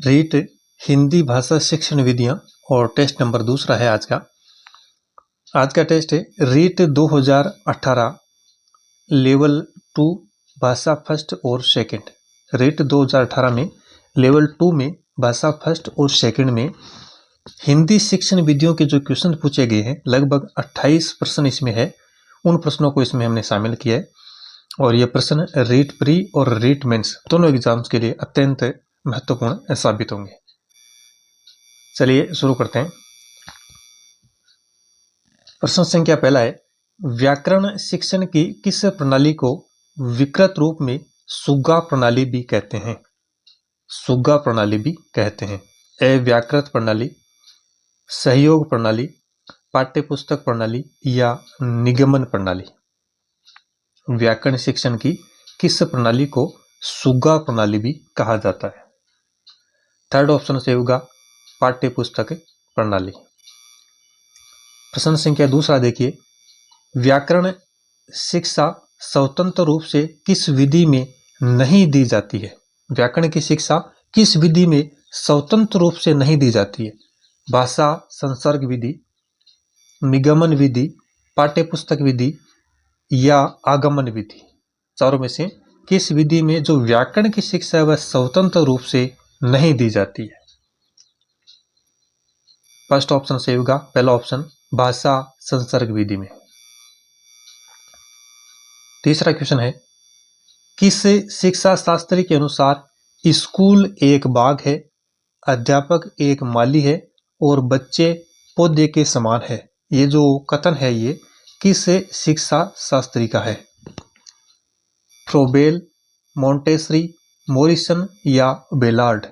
रीट हिंदी भाषा शिक्षण विधियां और टेस्ट नंबर दूसरा है आज का टेस्ट है रीट 2018 लेवल 2 भाषा फर्स्ट और सेकंड। रीट 2018 में लेवल 2 में भाषा फर्स्ट और सेकंड में हिंदी शिक्षण विधियों के जो क्वेश्चन पूछे गए हैं लगभग 28 प्रश्न इसमें है। उन प्रश्नों को इसमें हमने शामिल किया है और ये प्रश्न रीट प्री और रीट मेंस दोनों एग्जाम्स के लिए अत्यंत महत्वपूर्ण साबित होंगे। चलिए शुरू करते हैं। प्रश्न संख्या पहला है, व्याकरण शिक्षण की किस प्रणाली को विकृत रूप में सुग्गा प्रणाली भी कहते हैं? सुग्गा प्रणाली भी कहते हैं। ए व्याकृत प्रणाली, सहयोग प्रणाली, पाठ्यपुस्तक प्रणाली या निगमन प्रणाली। व्याकरण शिक्षण की किस प्रणाली को सुग्गा प्रणाली भी कहा जाता है? थर्ड ऑप्शन से होगा पाठ्यपुस्तक प्रणाली। प्रश्न संख्या दूसरा देखिए, व्याकरण शिक्षा स्वतंत्र रूप से किस विधि में नहीं दी जाती है? व्याकरण की शिक्षा किस विधि में स्वतंत्र रूप से नहीं दी जाती है? भाषा संसर्ग विधि, निगमन विधि, पाठ्यपुस्तक विधि या आगमन विधि। चारों में से किस विधि में जो व्याकरण की शिक्षा है वह स्वतंत्र रूप से नहीं दी जाती है? फर्स्ट ऑप्शन से होगा पहला ऑप्शन भाषा संसर्ग विधि में। तीसरा क्वेश्चन है, किस शिक्षा शास्त्री के अनुसार स्कूल एक बाग है, अध्यापक एक माली है और बच्चे पौधे के समान है? ये जो कथन है ये किस शिक्षा शास्त्री का है? फ्रोबेल, मोंटेसरी, मोरिसन या बेलार्ड?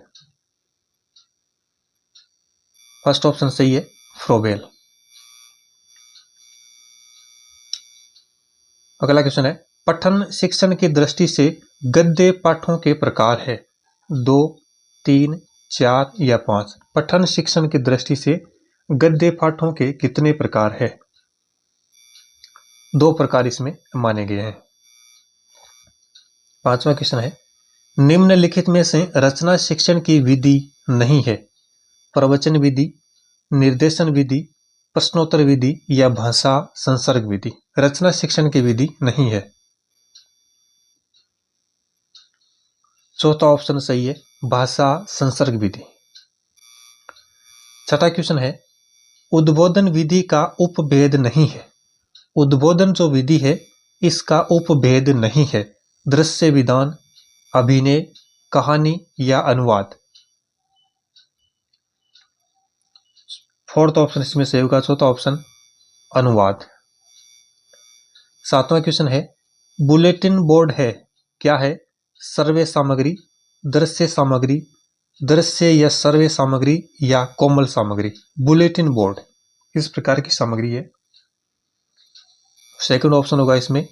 फर्स्ट ऑप्शन सही है, फ्रोबेल। अगला क्वेश्चन है, पठन शिक्षण की दृष्टि से गद्य पाठों के प्रकार है 2, 3, 4 या 5? पठन शिक्षण की दृष्टि से गद्य पाठों के कितने प्रकार है? 2 प्रकार इसमें माने गए हैं। पांचवा क्वेश्चन है, निम्नलिखित में से रचना शिक्षण की विधि नहीं है? प्रवचन विधि, निर्देशन विधि, प्रश्नोत्तर विधि या भाषा संसर्ग विधि? रचना शिक्षण की विधि नहीं है। चौथा ऑप्शन सही है, भाषा संसर्ग विधि। छठा क्वेश्चन है, उद्बोधन विधि का उपभेद नहीं है? उद्बोधन जो विधि है इसका उपभेद नहीं है। दृश्य विधान, अभिनय, कहानी या अनुवाद? फोर्थ ऑप्शन इसमें से होगा चौथा ऑप्शन अनुवाद। सातवां क्वेश्चन है, बुलेटिन बोर्ड है क्या है? सर्वे सामग्री, दृश्य सामग्री, दृश्य या सर्वे सामग्री या कोमल सामग्री? बुलेटिन बोर्ड इस प्रकार की सामग्री है। सेकंड ऑप्शन होगा इसमें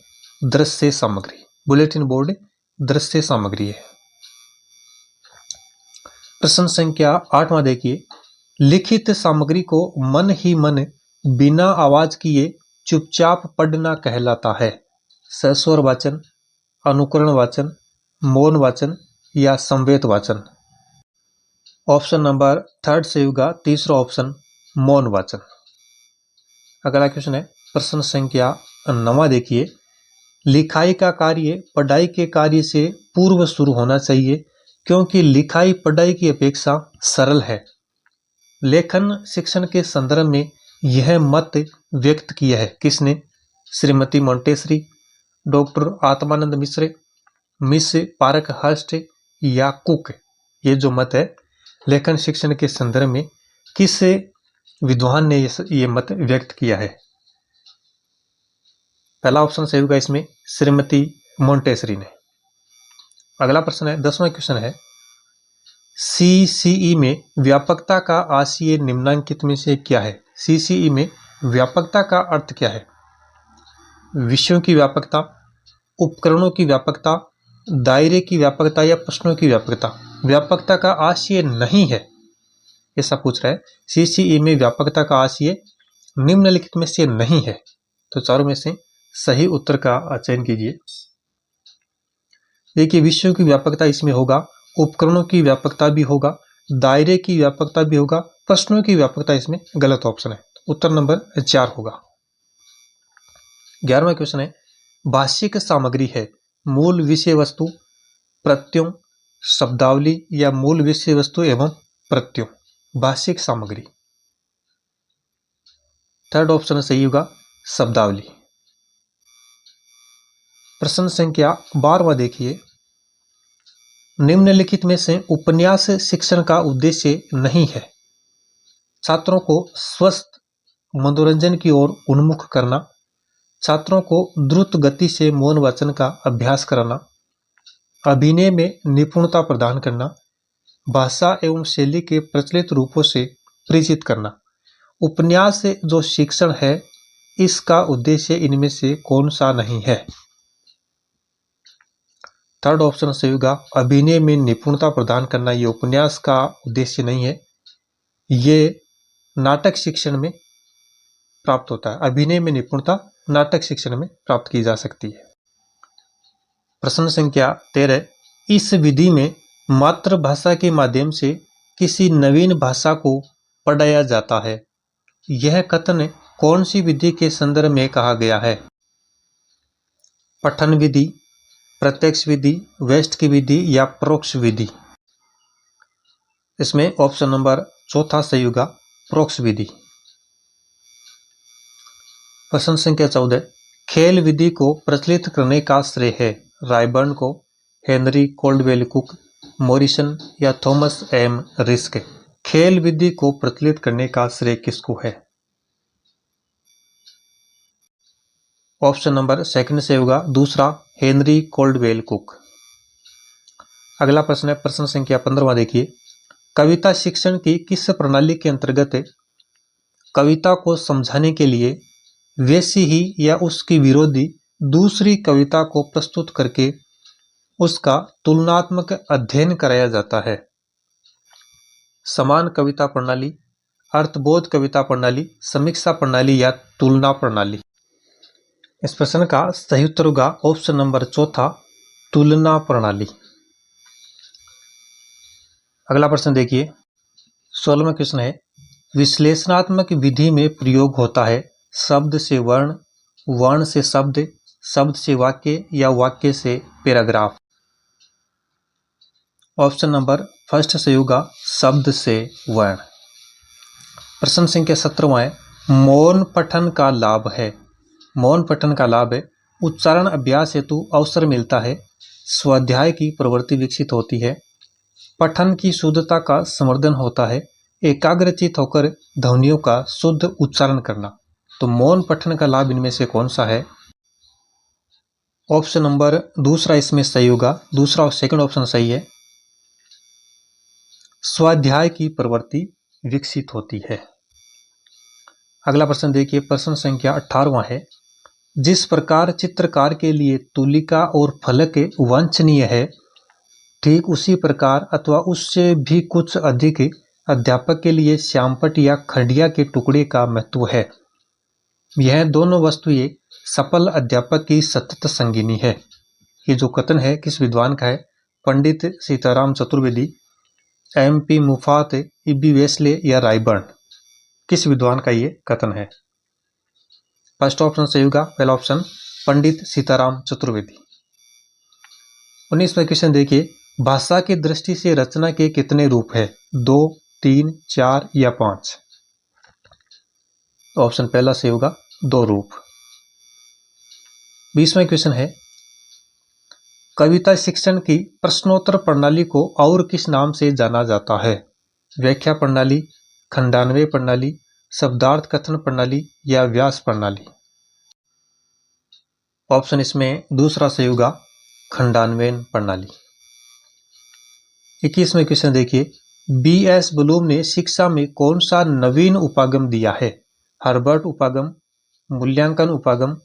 दृश्य सामग्री। बुलेटिन बोर्ड दृश्य सामग्री है। प्रश्न संख्या 8वां देखिए, लिखित सामग्री को मन ही मन बिना आवाज किए चुपचाप पढ़ना कहलाता है? सस्वर वाचन, अनुकरण वाचन, मौन वाचन या संवेद वाचन? ऑप्शन नंबर थर्ड से होगा तीसरा ऑप्शन मौन वाचन। अगला क्वेश्चन है, प्रश्न संख्या 9वां देखिए, लिखाई का कार्य पढ़ाई के कार्य से पूर्व शुरू होना चाहिए क्योंकि लिखाई पढ़ाई की अपेक्षा सरल है। लेखन शिक्षण के संदर्भ में यह मत व्यक्त किया है किसने? श्रीमती मोंटेसरी, डॉक्टर आत्मानंद मिश्र, मिस पारक हर्स्ट या कुक? ये जो मत है लेखन शिक्षण के संदर्भ में किस विद्वान ने ये मत व्यक्त किया है? पहला ऑप्शन सही होगा इसमें श्रीमती मोंटेसरी ने। अगला प्रश्न है 10वां क्वेश्चन है, सीसीई में व्यापकता का आशय निम्नलिखित में से क्या है? सीसीई में व्यापकता का अर्थ क्या है? विषयों की व्यापकता, उपकरणों की व्यापकता, दायरे की व्यापकता या प्रश्नों की व्यापकता? व्यापकता का आशय नहीं है ऐसा पूछ रहा है। सीसीई में व्यापकता का आशय निम्नलिखित में से नहीं है, तो चारों में से सही उत्तर का चयन कीजिए। देखिए, विषयों की व्यापकता इसमें होगा, उपकरणों की व्यापकता भी होगा, दायरे की व्यापकता भी होगा, प्रश्नों की व्यापकता इसमें गलत ऑप्शन है। उत्तर नंबर 4 होगा। 11वां क्वेश्चन है, भाषिक सामग्री है मूल विषय वस्तु, प्रत्ययों, शब्दावली या मूल विषय वस्तु एवं प्रत्ययों। भाषिक सामग्री, थर्ड ऑप्शन सही होगा शब्दावली। प्रश्न संख्या 12वां देखिए, निम्नलिखित में से उपन्यास शिक्षण का उद्देश्य नहीं है। छात्रों को स्वस्थ मनोरंजन की ओर उन्मुख करना, छात्रों को द्रुत गति से मौन वाचन का अभ्यास कराना, अभिनय में निपुणता प्रदान करना, भाषा एवं शैली के प्रचलित रूपों से परिचित करना। उपन्यास से जो शिक्षण है इसका उद्देश्य इनमें से कौन सा नहीं है? थर्ड ऑप्शन सही होगा अभिनय में निपुणता प्रदान करना। ये उपन्यास का उद्देश्य नहीं है, ये नाटक शिक्षण में प्राप्त होता है। अभिनय में निपुणता नाटक शिक्षण में प्राप्त की जा सकती है। प्रश्न संख्या 13, इस विधि में मातृभाषा के माध्यम से किसी नवीन भाषा को पढ़ाया जाता है। यह कथन कौन सी विधि के संदर्भ में कहा गया है? पठन विधि, प्रत्यक्ष विधि, वेस्ट की विधि या परोक्ष विधि। इसमें ऑप्शन नंबर 4 सही होगा परोक्ष विधि। प्रश्न संख्या 14, खेल विधि को प्रचलित करने का श्रेय है रायबर्न को, हेनरी कोल्डवेल कुक, मॉरिसन या थॉमस एम रिस्क। खेल विधि को प्रचलित करने का श्रेय किसको है? ऑप्शन नंबर 2 से होगा दूसरा हेनरी कोल्डवेल कुक। अगला प्रश्न है प्रश्न संख्या 15वां देखिए, कविता शिक्षण की किस प्रणाली के अंतर्गत कविता को समझाने के लिए वैसी ही या उसकी विरोधी दूसरी कविता को प्रस्तुत करके उसका तुलनात्मक अध्ययन कराया जाता है? समान कविता प्रणाली, अर्थबोध कविता प्रणाली, समीक्षा प्रणाली या तुलना प्रणाली। इस प्रश्न का सही उत्तर होगा ऑप्शन नंबर 4 तुलना प्रणाली। अगला प्रश्न देखिए 16वां क्वेश्चन है, विश्लेषणात्मक विधि में प्रयोग होता है शब्द से वर्ण, वर्ण से शब्द, शब्द से वाक्य या वाक्य से पैराग्राफ। ऑप्शन नंबर 1 से होगा शब्द से वर्ण। प्रश्न संख्या 17वां है, मौन पठन का लाभ है। मौन पठन का लाभ है उच्चारण अभ्यास हेतु अवसर मिलता है, स्वाध्याय की प्रवृत्ति विकसित होती है, पठन की शुद्धता का संवर्धन होता है, एकाग्रचित होकर ध्वनियों का शुद्ध उच्चारण करना। तो मौन पठन का लाभ इनमें से कौन सा है? ऑप्शन नंबर 2 इसमें सही होगा, दूसरा और सेकंड ऑप्शन सही है। स्वाध्याय की प्रवृत्ति विकसित होती है। अगला प्रश्न देखिए प्रश्न संख्या 18वां है, जिस प्रकार चित्रकार के लिए तुलिका और फलक वांछनीय है, ठीक उसी प्रकार अथवा उससे भी कुछ अधिक अध्यापक के लिए श्यामपट्ट या खंडिया के टुकड़े का महत्व है। यह दोनों वस्तुएं सफल अध्यापक की सतत संगिनी है। ये जो कथन है किस विद्वान का है? पंडित सीताराम चतुर्वेदी, MP मुफात, E.B. वेस्ले या रायबर्न। किस विद्वान का ये कथन है? फर्स्ट ऑप्शन सही होगा पहला ऑप्शन पंडित सीताराम चतुर्वेदी। 19वां क्वेश्चन देखिए, भाषा की दृष्टि से रचना के कितने रूप है? 2, 3, 4 या 5। ऑप्शन पहला सही होगा 2 रूप। 20वां क्वेश्चन है, कविता शिक्षण की प्रश्नोत्तर प्रणाली को और किस नाम से जाना जाता है? व्याख्या प्रणाली, खंडान्वय प्रणाली, शब्दार्थ कथन प्रणाली या व्यास प्रणाली। ऑप्शन इसमें दूसरा सही होगा खंडान्वयन प्रणाली। 21वें क्वेश्चन देखिए, B.S. ब्लूम ने शिक्षा में कौन सा नवीन उपागम दिया है? हर्बर्ट उपागम, मूल्यांकन उपागम,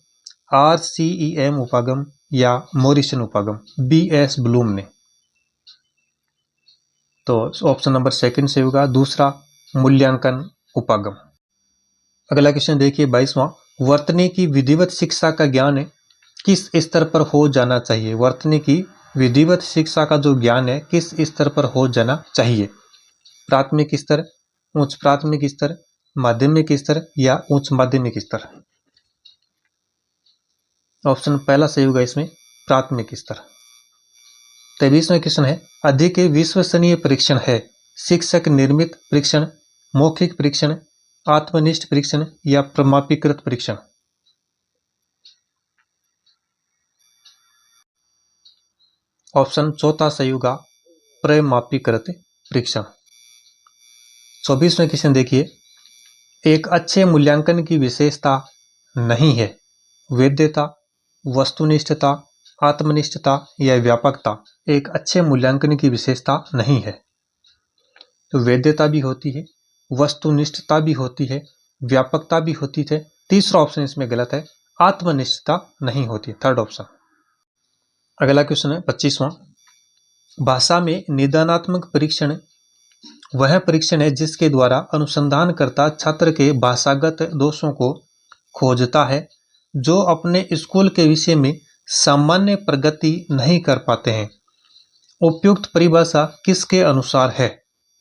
RCEM उपागम या मॉरिसन उपागम। B.S. ब्लूम ने। तो ऑप्शन नंबर 2 से होगा दूसरा मूल्यांकन उपागम। अगला क्वेश्चन देखिए 22वां, वर्तनी की विधिवत शिक्षा का ज्ञान किस स्तर पर हो जाना चाहिए? वर्तनी की विधिवत शिक्षा का जो ज्ञान है किस स्तर पर हो जाना चाहिए? प्राथमिक स्तर, उच्च प्राथमिक स्तर, माध्यमिक स्तर या उच्च माध्यमिक स्तर। ऑप्शन पहला सही होगा इसमें, प्राथमिक स्तर। 23वां क्वेश्चन है, अधिक विश्वसनीय परीक्षण है शिक्षक निर्मित परीक्षण, मौखिक परीक्षण, आत्मनिष्ठ परीक्षण या प्रमाणीकृत परीक्षण। ऑप्शन चौथा सही होगा, प्रमाणीकृत परीक्षण। 24वां क्वेश्चन देखिए, एक अच्छे मूल्यांकन की विशेषता नहीं है वैधता, वस्तुनिष्ठता, आत्मनिष्ठता या व्यापकता। एक अच्छे मूल्यांकन की विशेषता नहीं है, तो वैधता भी होती है, वस्तुनिष्ठता भी होती है, व्यापकता भी होती है। तीसरा ऑप्शन इसमें गलत है, आत्मनिष्ठता नहीं होती, थर्ड ऑप्शन। अगला क्वेश्चन है 25वां, भाषा में निदानात्मक परीक्षण वह परीक्षण है जिसके द्वारा अनुसंधानकर्ता छात्र के भाषागत दोषों को खोजता है जो अपने स्कूल के विषय में सामान्य प्रगति नहीं कर पाते हैं। उपयुक्त परिभाषा किसके अनुसार है?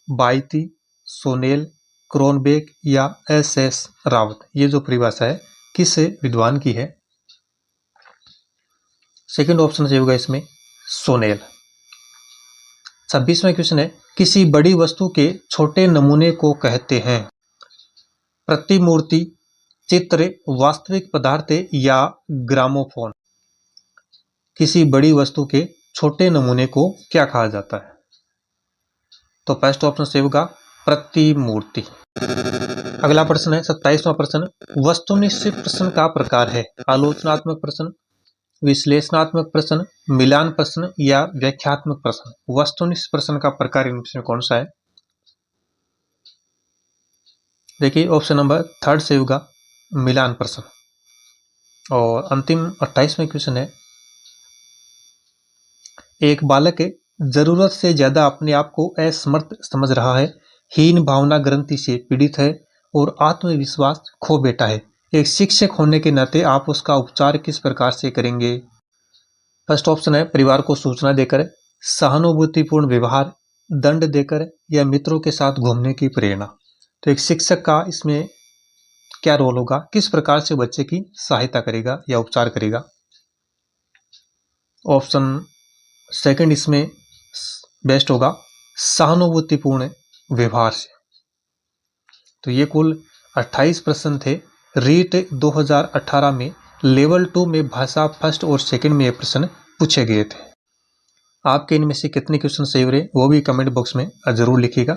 बाइती, सोनेल, क्रोनबेक या एस रावत। ये जो परिभाषा है किस विद्वान की है? सेकंड ऑप्शन सही होगा इसमें, सोनेल। 26वां क्वेश्चन है, किसी बड़ी वस्तु के छोटे नमूने को कहते हैं? प्रतिमूर्ति, चित्र, वास्तविक पदार्थ या ग्रामोफोन। किसी बड़ी वस्तु के छोटे नमूने को क्या कहा जाता है? तो फर्स्ट ऑप्शन सही होगा, प्रतिमूर्ति। अगला प्रश्न है 27वां प्रश्न, वस्तुनिष्ठ प्रश्न का प्रकार है? आलोचनात्मक प्रश्न, विश्लेषणात्मक प्रश्न, मिलान प्रश्न या व्याख्यात्मक प्रश्न। वस्तुनिष्ठ प्रश्न का प्रकार इनमें कौन सा है? देखिए ऑप्शन नंबर थर्ड से होगा, मिलान प्रश्न। और अंतिम 28वां क्वेश्चन है, एक बालक जरूरत से ज्यादा अपने आप को असमर्थ समझ रहा है, हीन भावना ग्रंथि से पीड़ित है और आत्मविश्वास खो बैठा है। एक शिक्षक होने के नाते आप उसका उपचार किस प्रकार से करेंगे? फर्स्ट ऑप्शन है, परिवार को सूचना देकर, सहानुभूतिपूर्ण व्यवहार, दंड देकर या मित्रों के साथ घूमने की प्रेरणा। तो एक शिक्षक का इसमें क्या रोल होगा, किस प्रकार से बच्चे की सहायता करेगा या उपचार करेगा? ऑप्शन सेकंड इसमें बेस्ट होगा, सहानुभूतिपूर्ण व्यवहार से। तो ये कुल 28 प्रश्न थे। रीट 2018 में लेवल 2 में भाषा फर्स्ट और सेकंड में ये प्रश्न पूछे गए थे। आपके इनमें से कितने क्वेश्चन सही हो रहे वो भी कमेंट बॉक्स में जरूर लिखिएगा।